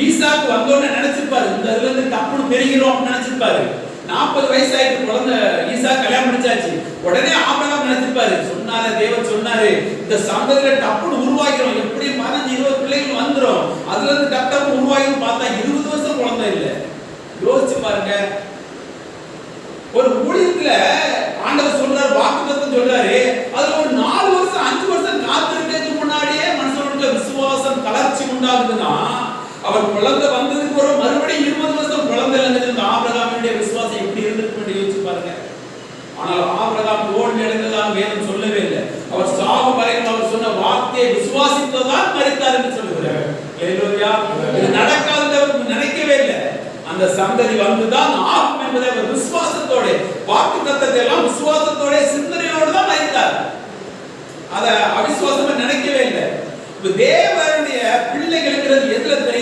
ஈசாக்கு வந்தோன்னு நினைச்சிருப்பாரு, இந்த இதுல இருந்து டப்புனு பெருகிறோம் நினைச்சிருப்பாரு. 40 வயசாயிட்டு குழந்தை ஈசாக்கு கல்யாணம் முடிச்சாச்சு. உடனே ஆபிரகாம் நினைச்சிருப்பாரு, சொன்னாரு தேவன் சொன்னாரு இந்த சந்ததியில டப்புனு உருவாக்கிறோம், எப்படி 15-20 பிள்ளைகள் வந்துரும், அதுல இருந்து டப்பு உருவாகிரும். பார்த்தா 20 வருஷம் குழந்தை இல்ல. யோசிச்சு பாருங்க. ஒரு ஊழியத்துல ஆண்டவர் சொல்றாரு, வாக்குத்தத்தம் சொல்றாரு, அதுல ஒரு 4 வருஷம் 5 வருஷம் காத்திருக்கிறதுக்கு முன்னாடியே மனுஷனுடைய விசுவாசம் கலர்ச்சி உண்டாகுதுன்னா, அவர் குழந்தை வந்ததுக்கு ஒரு மறுபடியும் 20 வருஷம் குழந்தை இல்லைன்னு ஆபிரகாமுடைய விசுவாசம் எப்படி இருந்திருக்கு யோசிச்சு பாருங்க. ஆனால் ஆபிரகாம் தோல்வி அடைந்ததாக வேதம் சொல்லவே இல்லை. அவர் சாகும் வரைக்கும் அவர் சொன்ன வார்த்தையை விசுவாசித்ததால் மரித்தார் என்று சொல்லுகிறார். இது நடக்காது அவர் நினைக்கவே இல்லை. அந்த சந்ததி வந்துதான் ஆகும் என்பதை அவர் விசுவாசத்தோட, வாக்குத்தத்தத்தை எல்லாம் விசுவாசத்தோட சிந்தனையோடு தான் மரித்தார். அத அவிசுவாசமா நினைக்கவே இல்லை. தேவனுடைய பிள்ளைகளுக்கு எதுல தெரியும்?